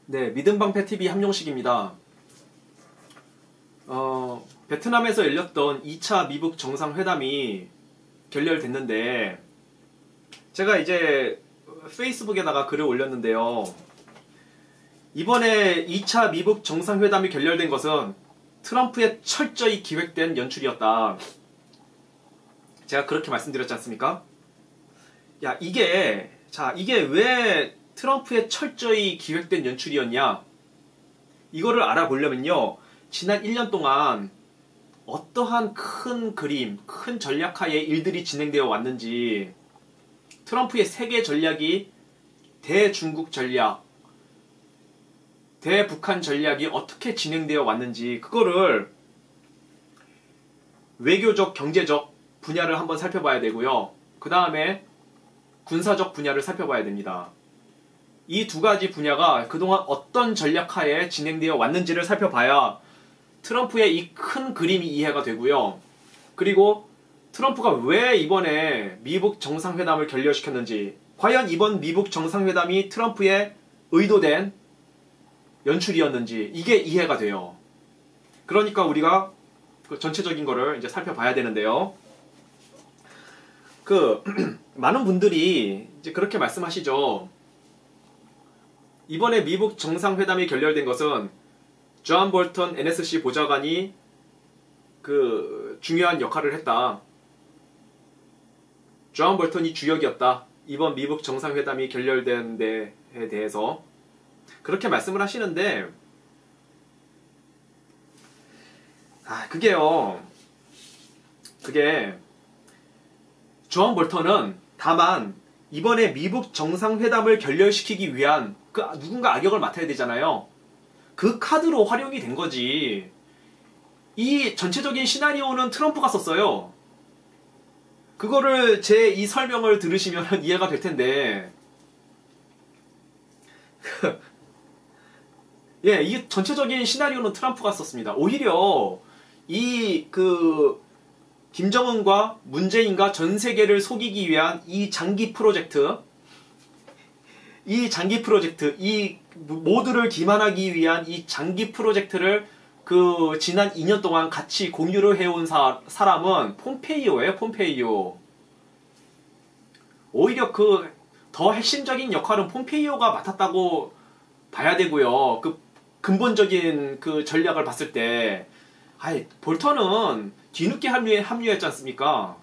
네, 믿음방패TV 함용식입니다. 베트남에서 열렸던 2차 미북 정상회담이 결렬됐는데, 제가 이제 페이스북에다가 글을 올렸는데요. 이번에 2차 미북 정상회담이 결렬된 것은 트럼프의 철저히 기획된 연출이었다. 제가 그렇게 말씀드렸지 않습니까? 야, 이게 왜 트럼프의 철저히 기획된 연출이었냐? 이거를 알아보려면요, 지난 1년 동안 어떠한 큰 그림, 큰 전략하에 일들이 진행되어 왔는지, 트럼프의 세계 전략이 대중국 전략, 대북한 전략이 어떻게 진행되어 왔는지, 그거를 외교적, 경제적 분야를 한번 살펴봐야 되고요. 그 다음에 군사적 분야를 살펴봐야 됩니다. 이 두 가지 분야가 그동안 어떤 전략하에 진행되어 왔는지를 살펴봐야 트럼프의 이 큰 그림이 이해가 되고요. 그리고 트럼프가 왜 이번에 미북 정상회담을 결렬시켰는지, 과연 이번 미북 정상회담이 트럼프의 의도된 연출이었는지, 이게 이해가 돼요. 그러니까 우리가 그 전체적인 거를 이제 살펴봐야 되는데요. 많은 분들이 이제 그렇게 말씀하시죠. 이번에 미북 정상회담이 결렬된 것은 존 볼턴 NSC 보좌관이 중요한 역할을 했다. 존 볼턴이 주역이었다. 이번 미북 정상회담이 결렬된 데에 대해서 그렇게 말씀을 하시는데, 그게 존 볼턴은 다만 이번에 미북 정상회담을 결렬시키기 위한 누군가 악역을 맡아야 되잖아요. 그 카드로 활용이 된 거지. 이 전체적인 시나리오는 트럼프가 썼어요. 그거를 제 이 설명을 들으시면 이해가 될 텐데, 예, 이 전체적인 시나리오는 트럼프가 썼습니다. 오히려 김정은과 문재인과 전 세계를 속이기 위한 이 장기 프로젝트, 이 모두를 기만하기 위한 이 장기 프로젝트를 지난 2년 동안 같이 공유를 해온 사람은 폼페이오예요, 폼페이오. 오히려 더 핵심적인 역할은 pompeo가 맡았다고 봐야 되고요. 근본적인 전략을 봤을 때, 볼턴은 뒤늦게 합류했지 않습니까?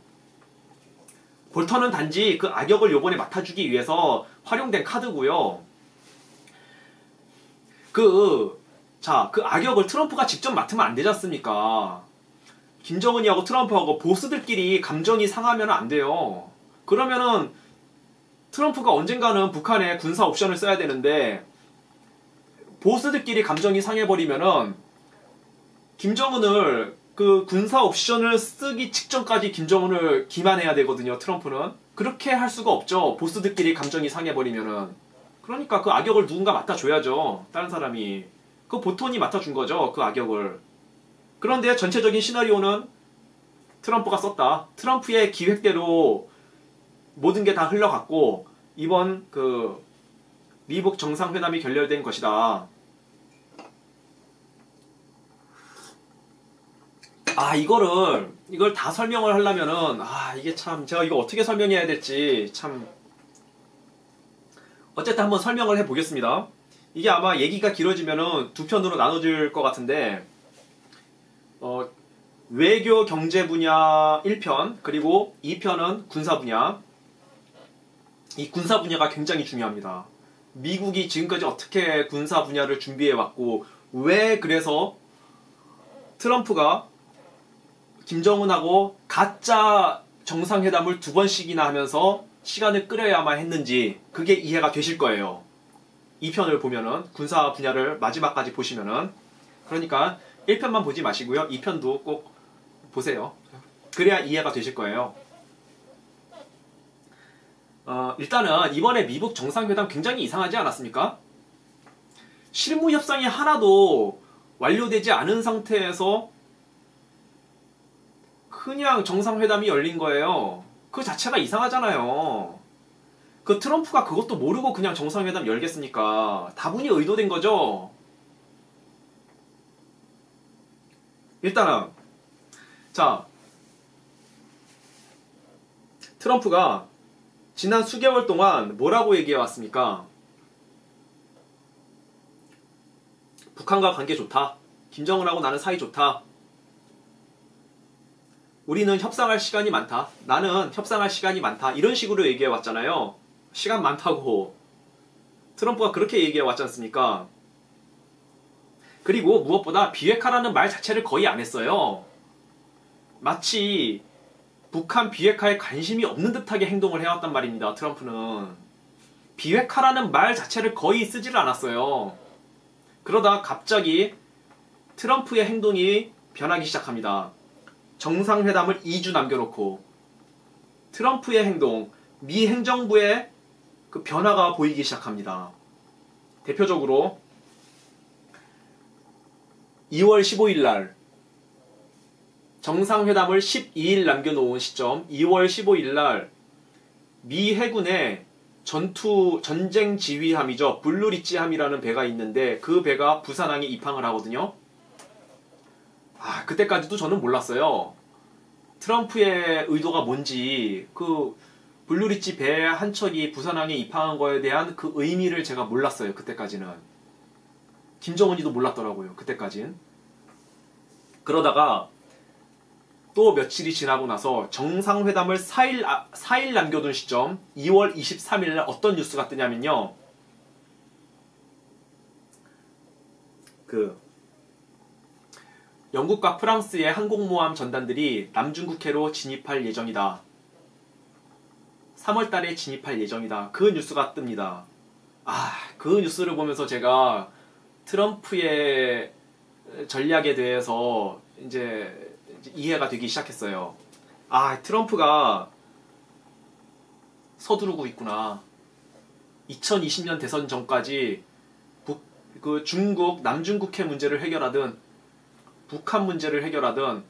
볼턴은 단지 그 악역을 요번에 맡아주기 위해서 활용된 카드고요. 그 악역을 트럼프가 직접 맡으면 안 되지 않습니까? 김정은이하고 트럼프하고 보스들끼리 감정이 상하면 안 돼요. 그러면은 트럼프가 언젠가는 북한에 군사 옵션을 써야 되는데, 보스들끼리 감정이 상해버리면은 김정은을 군사 옵션을 쓰기 직전까지 김정은을 기만해야 되거든요, 트럼프는. 그렇게 할 수가 없죠. 보스들끼리 감정이 상해버리면은. 그러니까 그 악역을 누군가 맡아줘야죠. 다른 사람이. 볼턴이 맡아준 거죠, 그 악역을. 그런데 전체적인 시나리오는 트럼프가 썼다. 트럼프의 기획대로 모든 게 다 흘러갔고, 이번 미북 정상회담이 결렬된 것이다. 이걸 다 설명을 하려면은, 이게 참, 제가 이거 어떻게 설명해야 될지, 참. 어쨌든 한번 설명을 해보겠습니다. 이게 아마 얘기가 길어지면은 두 편으로 나눠질 것 같은데, 외교 경제 분야 1편, 그리고 2편은 군사 분야. 이 군사 분야가 굉장히 중요합니다. 미국이 지금까지 어떻게 군사 분야를 준비해왔고, 왜 그래서 트럼프가 김정은하고 가짜 정상회담을 2번씩이나 하면서 시간을 끌어야만 했는지, 그게 이해가 되실 거예요. 2편을 보면은, 군사 분야를 마지막까지 보시면은. 그러니까 1편만 보지 마시고요, 2편도 꼭 보세요. 그래야 이해가 되실 거예요. 일단은 이번에 미북 정상회담 굉장히 이상하지 않았습니까? 실무 협상이 하나도 완료되지 않은 상태에서 그냥 정상회담이 열린 거예요. 그 자체가 이상하잖아요. 그 트럼프가 그것도 모르고 그냥 정상회담 열겠습니까? 다분히 의도된 거죠. 일단은 자, 트럼프가 지난 수개월 동안 뭐라고 얘기해 왔습니까? 북한과 관계 좋다. 김정은하고 나는 사이 좋다. 우리는 협상할 시간이 많다. 나는 협상할 시간이 많다. 이런 식으로 얘기해 왔잖아요. 시간 많다고. 트럼프가 그렇게 얘기해 왔지 않습니까? 그리고 무엇보다 비핵화라는 말 자체를 거의 안 했어요. 마치 북한 비핵화에 관심이 없는 듯하게 행동을 해왔단 말입니다. 트럼프는. 비핵화라는 말 자체를 거의 쓰지를 않았어요. 그러다 갑자기 트럼프의 행동이 변하기 시작합니다. 정상회담을 2주 남겨놓고 트럼프의 행동, 미 행정부의 그 변화가 보이기 시작합니다. 대표적으로 2월 15일 날 정상회담을 12일 남겨놓은 시점 2월 15일 날 미 해군의 전쟁 지휘함이죠. 블루리치함이라는 배가 있는데 그 배가 부산항에 입항을 하거든요. 그때까지도 저는 몰랐어요. 트럼프의 의도가 뭔지 그 블루리치 배 한 척이 부산항에 입항한 거에 대한 그 의미를 제가 몰랐어요. 그때까지는. 김정은이도 몰랐더라고요. 그때까진. 그러다가 또 며칠이 지나고 나서 정상회담을 4일 남겨둔 시점 2월 23일 날 어떤 뉴스가 뜨냐면요. 영국과 프랑스의 항공모함 전단들이 남중국해로 진입할 예정이다. 3월 달에 진입할 예정이다. 그 뉴스가 뜹니다. 그 뉴스를 보면서 제가 트럼프의 전략에 대해서 이제 이해가 되기 시작했어요. 트럼프가 서두르고 있구나. 2020년 대선 전까지 그 중국 남중국해 문제를 해결하든 북한 문제를 해결하든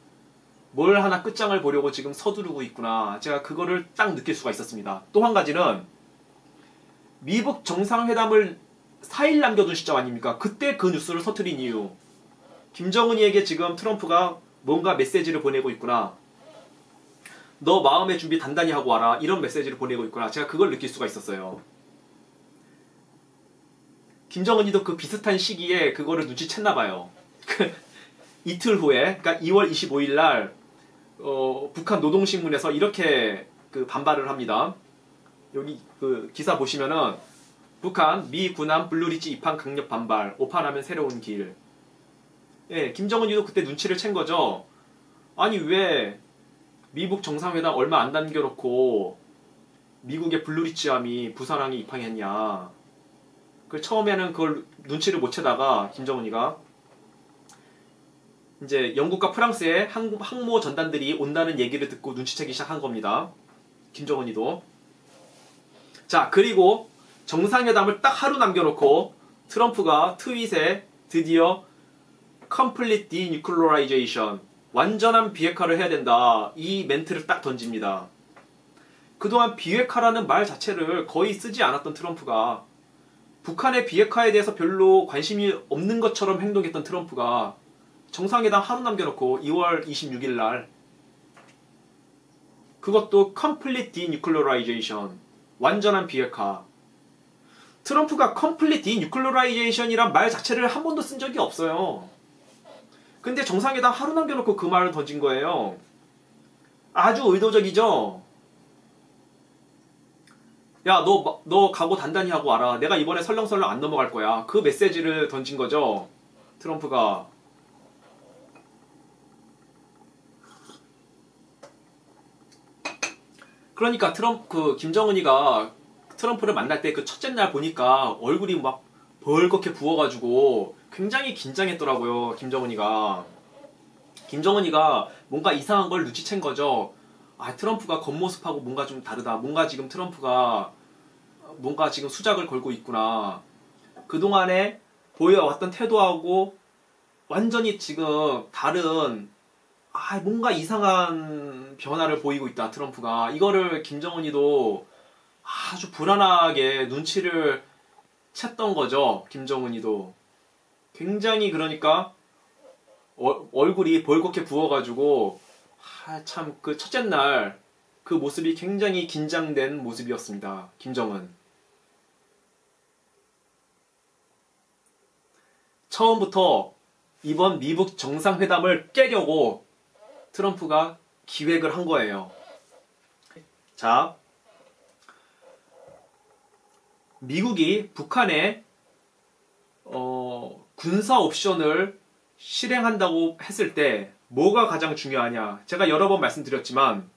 뭘 하나 끝장을 보려고 지금 서두르고 있구나. 제가 그거를 딱 느낄 수가 있었습니다. 또 한 가지는 미북 정상회담을 4일 남겨둔 시점 아닙니까? 그때 그 뉴스를 터뜨린 이유. 김정은이에게 지금 트럼프가 뭔가 메시지를 보내고 있구나. 너 마음의 준비 단단히 하고 와라. 이런 메시지를 보내고 있구나. 제가 그걸 느낄 수가 있었어요. 김정은이도 그 비슷한 시기에 그거를 눈치챘나봐요. 이틀 후에, 그러니까 2월 25일 날 북한 노동신문에서 이렇게 그 반발을 합니다. 여기 그 기사 보시면은 북한 미 군함 블루리치 입항 강력 반발. 오판하면 새로운 길. 김정은이도 그때 눈치를 챈 거죠. 아니 왜 미북 정상회담 얼마 안 남겨놓고 미국의 블루리치함이 부산항에 입항했냐. 처음에는 그걸 눈치를 못 채다가 김정은이가 이제 영국과 프랑스의 항모 전단들이 온다는 얘기를 듣고 눈치채기 시작한 겁니다. 김정은이도. 자, 그리고 정상회담을 딱 하루 남겨놓고 트럼프가 트윗에 드디어 Complete Denuclearization, 완전한 비핵화를 해야 된다. 이 멘트를 딱 던집니다. 그동안 비핵화라는 말 자체를 거의 쓰지 않았던 트럼프가 북한의 비핵화에 대해서 별로 관심이 없는 것처럼 행동했던 트럼프가 정상회담 하루 남겨놓고 2월 26일 날 그것도 Complete Denuclearization, 완전한 비핵화. 트럼프가 Complete Denuclearization이란 말 자체를 한 번도 쓴 적이 없어요. 근데 정상회담 하루 남겨놓고 그 말을 던진 거예요. 아주 의도적이죠? 야, 너 각오 단단히 하고 와라. 내가 이번에 설렁설렁 안 넘어갈 거야. 그 메시지를 던진 거죠. 트럼프가. 그러니까 김정은이가 트럼프를 만날 때 그 첫째 날 보니까 얼굴이 막 벌겋게 부어가지고 굉장히 긴장했더라고요. 김정은이가 뭔가 이상한 걸 눈치챈 거죠. 트럼프가 겉모습하고 뭔가 좀 다르다. 뭔가 지금 트럼프가 뭔가 지금 수작을 걸고 있구나. 그동안에 보여왔던 태도하고 완전히 지금 다른 뭔가 이상한 변화를 보이고 있다. 트럼프가. 이거를 김정은이도 아주 불안하게 눈치를 챘던 거죠. 김정은이도. 굉장히 그러니까 얼굴이 벌겋게 부어가지고 참 그 첫째 날 그 모습이 굉장히 긴장된 모습이었습니다. 김정은. 처음부터 이번 미북 정상회담을 깨려고 트럼프가 기획을 한 거예요. 자, 미국이 북한에 군사 옵션을 실행한다고 했을 때 뭐가 가장 중요하냐? 제가 여러 번 말씀드렸지만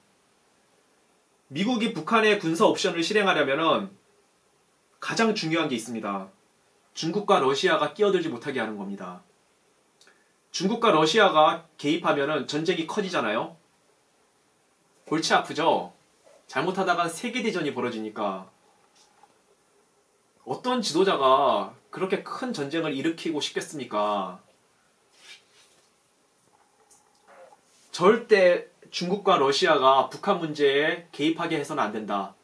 미국이 북한에 군사 옵션을 실행하려면은 가장 중요한 게 있습니다. 중국과 러시아가 끼어들지 못하게 하는 겁니다. 중국과 러시아가 개입하면은 전쟁이 커지잖아요. 골치 아프죠? 잘못하다가 세계대전이 벌어지니까 어떤 지도자가 그렇게 큰 전쟁을 일으키고 싶겠습니까? 절대 중국과 러시아가 북한 문제에 개입하게 해서는 안 된다.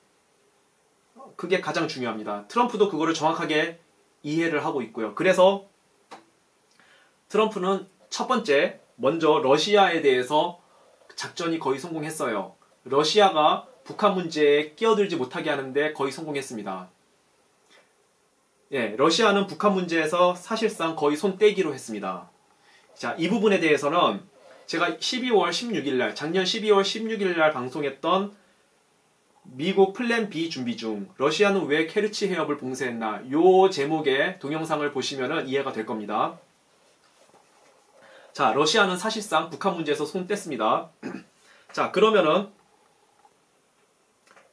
그게 가장 중요합니다. 트럼프도 그거를 정확하게 이해를 하고 있고요. 그래서 트럼프는 첫 번째, 먼저 러시아에 대해서 작전이 거의 성공했어요. 러시아가 북한 문제에 끼어들지 못하게 하는데 거의 성공했습니다. 예, 러시아는 북한 문제에서 사실상 거의 손 떼기로 했습니다. 자, 이 부분에 대해서는 제가 12월 16일 날, 작년 12월 16일 날 방송했던 미국 플랜 B 준비 중 러시아는 왜 케르치 해협을 봉쇄했나 요 제목의 동영상을 보시면 이해가 될 겁니다. 자, 러시아는 사실상 북한 문제에서 손 뗐습니다. 자, 그러면은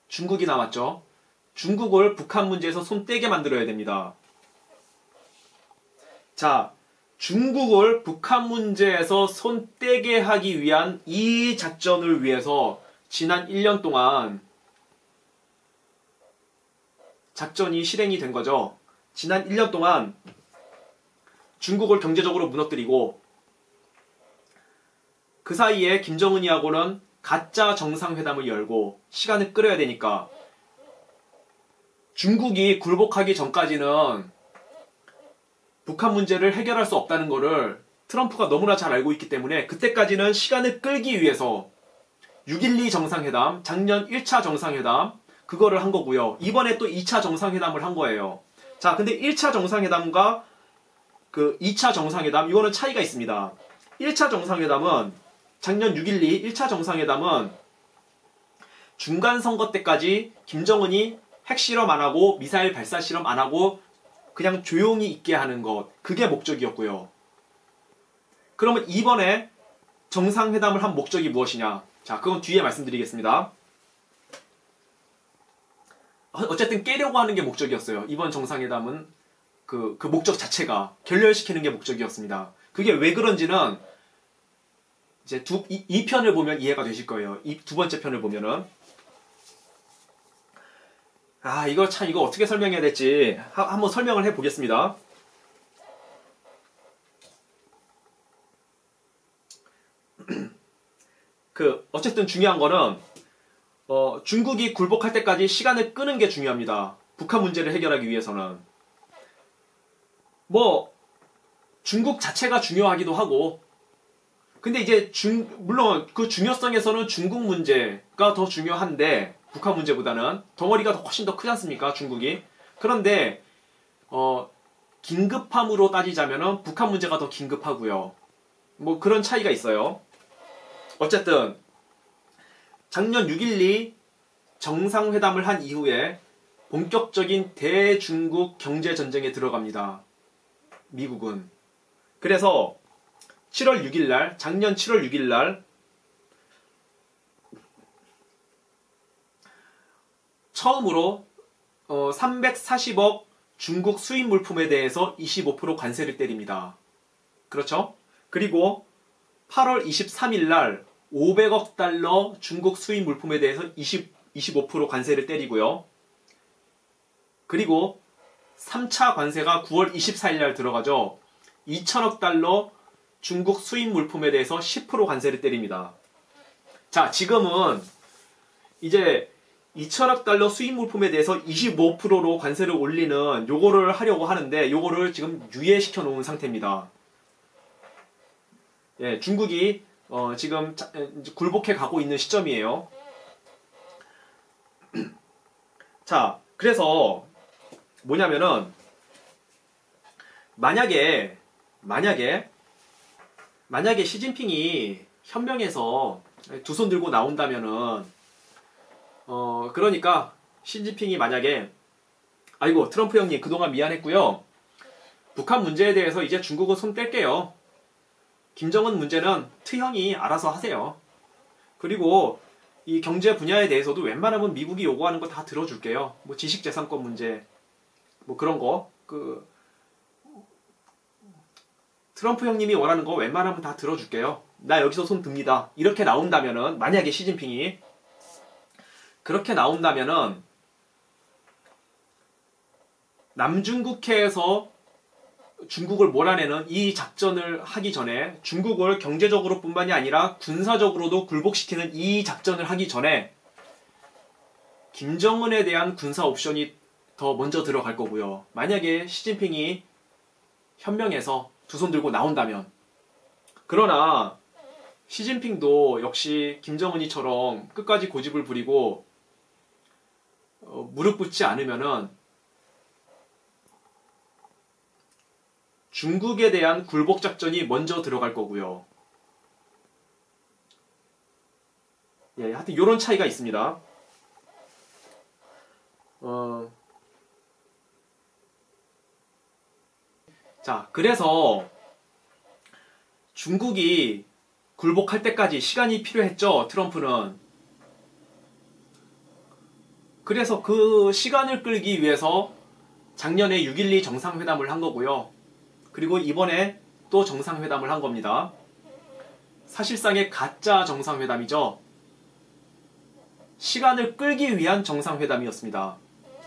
중국이 남았죠. 중국을 북한 문제에서 손 떼게 만들어야 됩니다. 자, 중국을 북한 문제에서 손 떼게 하기 위한 이 작전을 위해서 지난 1년 동안 작전이 실행이 된 거죠. 지난 1년 동안 중국을 경제적으로 무너뜨리고 그 사이에 김정은이하고는 가짜 정상회담을 열고 시간을 끌어야 되니까 중국이 굴복하기 전까지는 북한 문제를 해결할 수 없다는 거를 트럼프가 너무나 잘 알고 있기 때문에 그때까지는 시간을 끌기 위해서 6.12 정상회담, 작년 1차 정상회담 그거를 한 거고요. 이번에 또 2차 정상회담을 한 거예요. 자, 근데 1차 정상회담과 그 2차 정상회담 이거는 차이가 있습니다. 1차 정상회담은 작년 6.12 1차 정상회담은 중간 선거 때까지 김정은이 핵실험 안 하고 미사일 발사 실험 안 하고 그냥 조용히 있게 하는 것 그게 목적이었고요. 그러면 이번에 정상회담을 한 목적이 무엇이냐? 자, 그건 뒤에 말씀드리겠습니다. 어쨌든 깨려고 하는 게 목적이었어요. 이번 정상회담은 그 목적 자체가 결렬시키는 게 목적이었습니다. 그게 왜 그런지는 이제 이 편을 보면 이해가 되실 거예요. 이 두 번째 편을 보면은 이거 어떻게 설명해야 될지 한번 설명을 해 보겠습니다. 어쨌든 중요한 거는 중국이 굴복할 때까지 시간을 끄는 게 중요합니다. 북한 문제를 해결하기 위해서는. 중국 자체가 중요하기도 하고 근데 이제 물론 그 중요성에서는 중국 문제가 더 중요한데 북한 문제보다는 덩어리가 훨씬 더 크지 않습니까? 중국이. 그런데 긴급함으로 따지자면은 북한 문제가 더 긴급하고요. 그런 차이가 있어요. 어쨌든 작년 6.12 정상회담을 한 이후에 본격적인 대중국 경제전쟁에 들어갑니다. 미국은. 그래서 7월 6일 날, 작년 7월 6일 날 처음으로 340억 중국 수입 물품에 대해서 25% 관세를 때립니다. 그렇죠? 그리고 8월 23일 날 500억 달러 중국 수입 물품에 대해서 25% 관세를 때리고요. 그리고 3차 관세가 9월 24일 날 들어가죠. 2천억 달러 중국 수입 물품에 대해서 10% 관세를 때립니다. 자, 지금은 이제 2천억 달러 수입 물품에 대해서 25%로 관세를 올리는 요거를 하려고 하는데 요거를 지금 유예시켜 놓은 상태입니다. 예, 중국이 지금 굴복해 가고 있는 시점이에요. 자, 그래서 뭐냐면은 만약에 시진핑이 현명해서 두 손 들고 나온다면은 그러니까 시진핑이 만약에 아이고 트럼프 형님 그동안 미안했고요. 북한 문제에 대해서 이제 중국은 손 뺄게요. 김정은 문제는 트형이 알아서 하세요. 그리고 이 경제 분야에 대해서도 웬만하면 미국이 요구하는 거 다 들어줄게요. 뭐 지식재산권 문제 뭐 그런 거 트럼프 형님이 원하는 거 웬만하면 다 들어줄게요. 나 여기서 손 듭니다. 이렇게 나온다면은 만약에 시진핑이 그렇게 나온다면은 남중국해에서 중국을 몰아내는 이 작전을 하기 전에 중국을 경제적으로 뿐만이 아니라 군사적으로도 굴복시키는 이 작전을 하기 전에 김정은에 대한 군사 옵션이 더 먼저 들어갈 거고요. 만약에 시진핑이 현명해서 두 손 들고 나온다면. 그러나 시진핑도 역시 김정은이처럼 끝까지 고집을 부리고 무릎 꿇지 않으면은 중국에 대한 굴복 작전이 먼저 들어갈 거고요. 예, 하여튼 이런 차이가 있습니다. 자, 그래서 중국이 굴복할 때까지 시간이 필요했죠, 트럼프는. 그래서 그 시간을 끌기 위해서 작년에 6.12 정상회담을 한 거고요. 그리고 이번에 또 정상회담을 한 겁니다. 사실상의 가짜 정상회담이죠. 시간을 끌기 위한 정상회담이었습니다.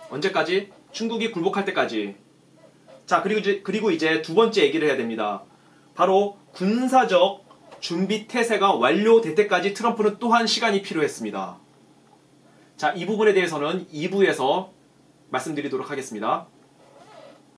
언제까지? 중국이 굴복할 때까지. 자, 그리고 이제 두 번째 얘기를 해야 됩니다. 바로 군사적 준비 태세가 완료될 때까지 트럼프는 또한 시간이 필요했습니다. 자, 이 부분에 대해서는 2부에서 말씀드리도록 하겠습니다.